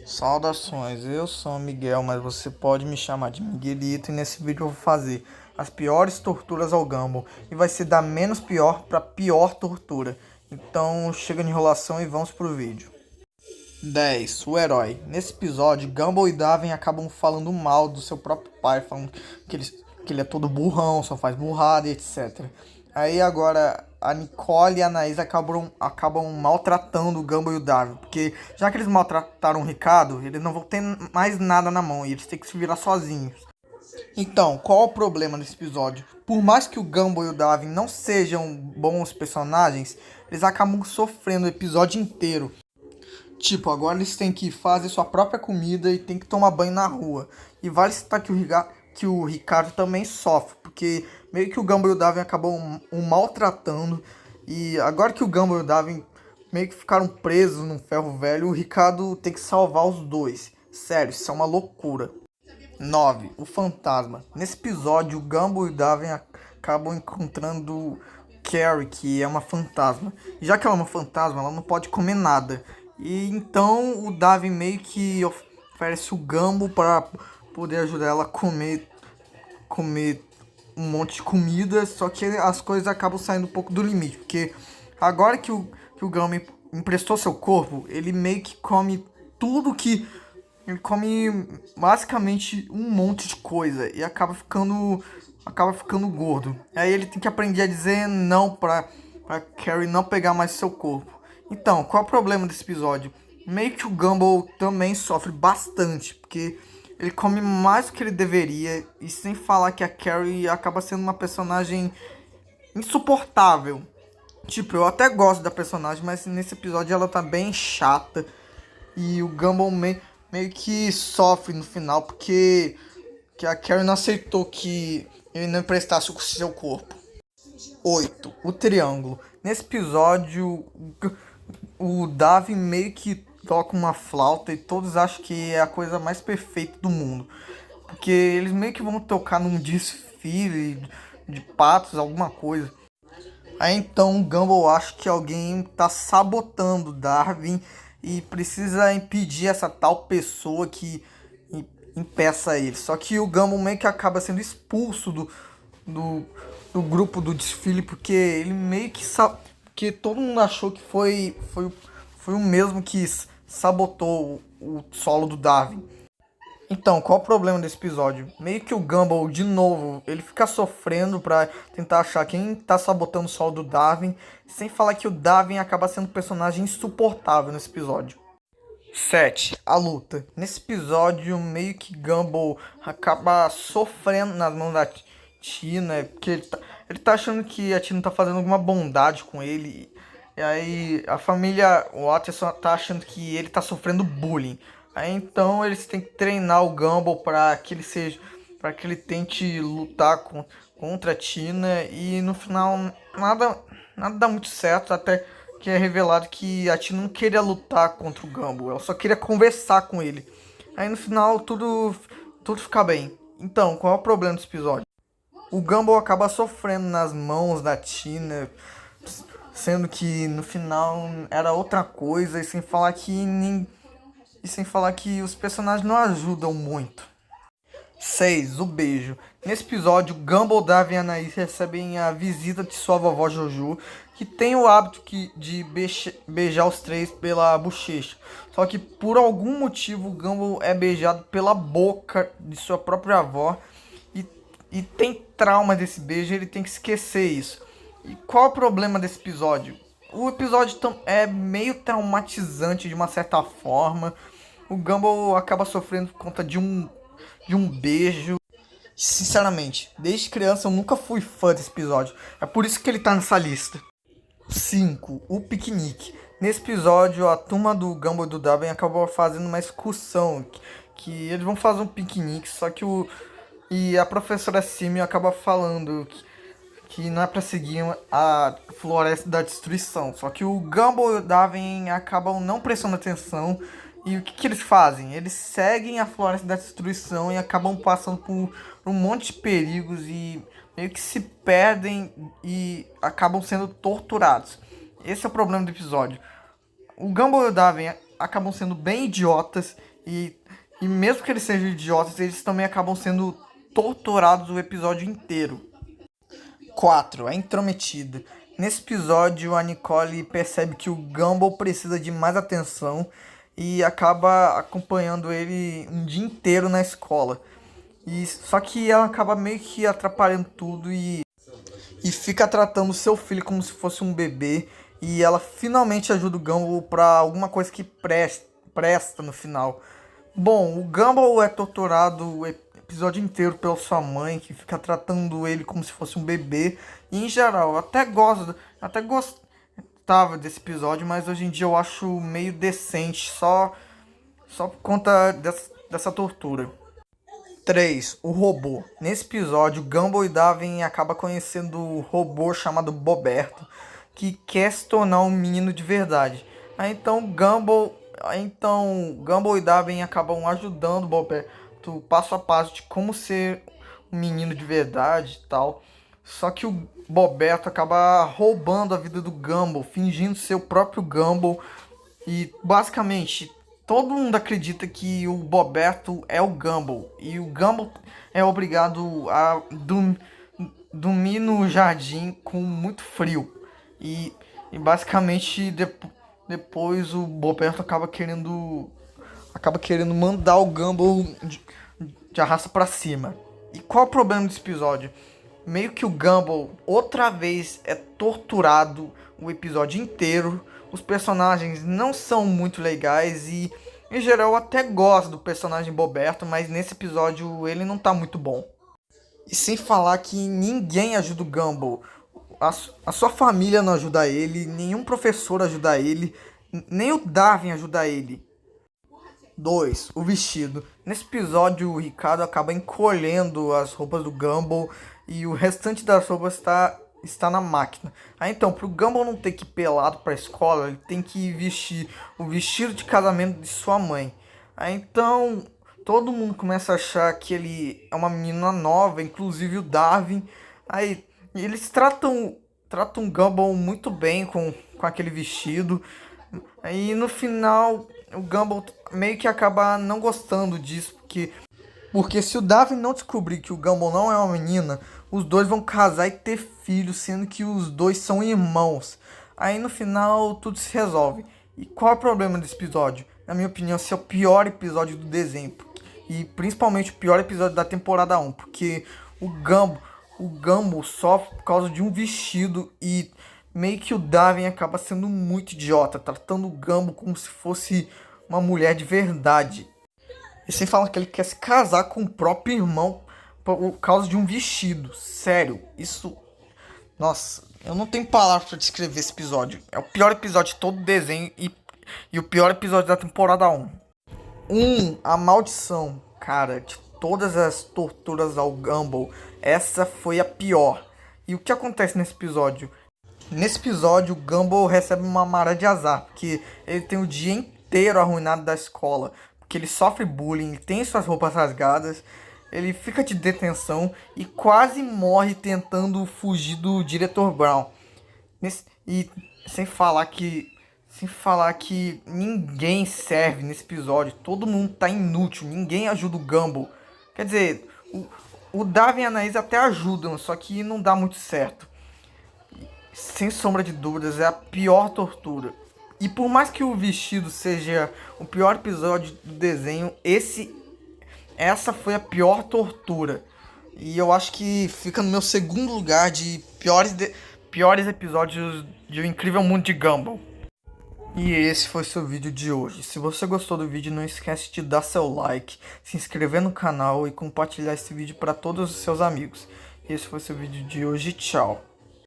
Saudações, eu sou o Miguel, mas você pode me chamar de Miguelito e nesse vídeo eu vou fazer as piores torturas ao Gumball e vai ser da menos pior para pior tortura. Então chega de enrolação e vamos pro vídeo. 10. O herói. Nesse episódio, Gumball e Darwin acabam falando mal do seu próprio pai, falando que ele é todo burrão, só faz burrada e etc. Aí agora a Nicole e a Anaís acabam maltratando o Gumball e o Darwin, porque já que eles maltrataram o Ricardo, eles não vão ter mais nada na mão e eles têm que se virar sozinhos. Então, qual é o problema desse episódio? Por mais que o Gumball e o Darwin não sejam bons personagens, eles acabam sofrendo o episódio inteiro. Tipo, agora eles têm que fazer sua própria comida e tem que tomar banho na rua. E vale citar que o Ricardo também sofre, porque meio que o Gumball e o Darwin acabam o maltratando. E agora que o Gumball e o Darwin meio que ficaram presos num ferro velho, o Ricardo tem que salvar os dois. Sério, isso é uma loucura. 9. O fantasma. Nesse episódio, o Gumball e o Darwin acabam encontrando Carrie, que é uma fantasma. E já que ela é uma fantasma, ela não pode comer nada. E então o Darwin meio que oferece o Gumball para poder ajudar ela a comer um monte de comida, só que as coisas acabam saindo um pouco do limite, porque agora que o Gumball emprestou seu corpo, ele meio que come tudo que... Ele come basicamente um monte de coisa e acaba ficando gordo. Aí ele tem que aprender a dizer não pra Carrie não pegar mais seu corpo. Então, qual é o problema desse episódio? Meio que o Gumball também sofre bastante, porque ele come mais do que ele deveria, e sem falar que a Carrie acaba sendo uma personagem insuportável. Tipo, eu até gosto da personagem, mas nesse episódio ela tá bem chata, e o Gumball meio que sofre no final, porque que a Carrie não aceitou que ele não emprestasse o seu corpo. 8. O triângulo. Nesse episódio, o Darwin meio que toca uma flauta e todos acham que é a coisa mais perfeita do mundo. Porque eles meio que vão tocar num desfile de patos, alguma coisa. Aí então o Gumball acha que alguém tá sabotando o Darwin e precisa impedir essa tal pessoa que impeça ele. Só que o Gumball meio que acaba sendo expulso do grupo do desfile, porque ele meio que que todo mundo achou que foi o mesmo que sabotou o solo do Darwin. Então, qual o problema desse episódio? Meio que o Gumball, de novo, ele fica sofrendo pra tentar achar quem tá sabotando o solo do Darwin, sem falar que o Darwin acaba sendo um personagem insuportável nesse episódio. 7. A luta. Nesse episódio, meio que Gumball acaba sofrendo nas mãos da Tina, porque ele tá achando que a Tina tá fazendo alguma bondade com ele. E aí a família Watterson tá achando que ele tá sofrendo bullying. Aí então eles têm que treinar o Gumball para que ele tente lutar contra a Tina, e no final nada dá muito certo, até que é revelado que a Tina não queria lutar contra o Gumball, ela só queria conversar com ele. Aí no final tudo fica bem. Então, qual é o problema desse episódio? O Gumball acaba sofrendo nas mãos da Tina, sendo que no final era outra coisa, e sem falar que os personagens não ajudam muito. 6. O beijo. Nesse episódio, Gumball, Darwin e Anaís recebem a visita de sua vovó Jojo, que tem o hábito de beijar os três pela bochecha. Só que por algum motivo, Gumball é beijado pela boca de sua própria avó e tem trauma desse beijo, ele tem que esquecer isso. E qual é o problema desse episódio? O episódio é meio traumatizante de uma certa forma. O Gumball acaba sofrendo por conta de um beijo. Sinceramente, desde criança eu nunca fui fã desse episódio. É por isso que ele tá nessa lista. 5. O piquenique. Nesse episódio, a turma do Gumball e do Darwin acabou fazendo uma excursão. Que eles vão fazer um piquenique, só que a professora Simio acaba falando que não é pra seguir a Floresta da Destruição. Só que o Gumball e o Darwin acabam não prestando atenção. E o que eles fazem? Eles seguem a Floresta da Destruição e acabam passando por um monte de perigos e meio que se perdem e acabam sendo torturados. Esse é o problema do episódio. O Gumball e o Darwin acabam sendo bem idiotas e mesmo que eles sejam idiotas, eles também acabam sendo torturados o episódio inteiro. 4. A intrometida. Nesse episódio, a Nicole percebe que o Gumball precisa de mais atenção e acaba acompanhando ele um dia inteiro na escola. Só que ela acaba meio que atrapalhando tudo e fica tratando seu filho como se fosse um bebê. E ela finalmente ajuda o Gumball pra alguma coisa que presta no final. Bom, o Gumball é torturado o episódio inteiro pela sua mãe, que fica tratando ele como se fosse um bebê. E em geral, eu até gostava desse episódio, mas hoje em dia eu acho meio decente, só por conta dessa tortura. 3. O robô. Nesse episódio, Gumball e Darwin acabam conhecendo o robô chamado Boberto, que quer se tornar um menino de verdade. Gumball e Darwin acabam ajudando o Boberto passo a passo de como ser um menino de verdade e tal. Só que o Boberto acaba roubando a vida do Gumball, fingindo ser o próprio Gumball. E basicamente todo mundo acredita que o Boberto é o Gumball. E o Gumball é obrigado a dormir no jardim com muito frio. E basicamente depois o Boberto acaba querendo mandar o Gumball de arrasta pra cima. E qual é o problema desse episódio? Meio que o Gumball outra vez é torturado o episódio inteiro. Os personagens não são muito legais e em geral eu até gosto do personagem Boberto, mas nesse episódio ele não tá muito bom. E sem falar que ninguém ajuda o Gumball. A sua família não ajuda ele, nenhum professor ajuda ele, nem o Darwin ajuda ele. 2. O vestido. Nesse episódio, o Ricardo acaba encolhendo as roupas do Gumball e o restante das roupas está na máquina. Então, pro Gumball não ter que ir pelado pra escola, ele tem que vestir o vestido de casamento de sua mãe. Então, todo mundo começa a achar que ele é uma menina nova, inclusive o Darwin. Aí, eles tratam o Gumball muito bem com aquele vestido. Aí, no final, o Gumball meio que acaba não gostando disso, porque se o Darwin não descobrir que o Gumball não é uma menina, os dois vão casar e ter filhos, sendo que os dois são irmãos. Aí no final tudo se resolve. E qual é o problema desse episódio? Na minha opinião, esse é o pior episódio do desenho. E principalmente o pior episódio da temporada 1. Porque o Gumball sofre por causa de um vestido e meio que o Darwin acaba sendo muito idiota, tratando o Gumball como se fosse uma mulher de verdade. E sem falar que ele quer se casar com o próprio irmão por causa de um vestido. Sério, isso... Nossa, eu não tenho palavras pra descrever esse episódio. É o pior episódio de todo o desenho e o pior episódio da temporada 1. 1. A maldição. Cara, de todas as torturas ao Gumball, essa foi a pior. E o que acontece nesse episódio? Nesse episódio, o Gumball recebe uma maré de azar, porque ele tem o dia inteiro arruinado da escola, porque ele sofre bullying, ele tem suas roupas rasgadas, ele fica de detenção e quase morre tentando fugir do diretor Brown. E sem falar que ninguém serve nesse episódio, todo mundo tá inútil, ninguém ajuda o Gumball. Quer dizer, o Darwin e a Anaís até ajudam, só que não dá muito certo. Sem sombra de dúvidas, é a pior tortura. E por mais que o vestido seja o pior episódio do desenho, essa foi a pior tortura. E eu acho que fica no meu segundo lugar de piores episódios de O Incrível Mundo de Gumball. E esse foi seu vídeo de hoje. Se você gostou do vídeo, não esquece de dar seu like, se inscrever no canal e compartilhar esse vídeo para todos os seus amigos. Esse foi seu vídeo de hoje. Tchau.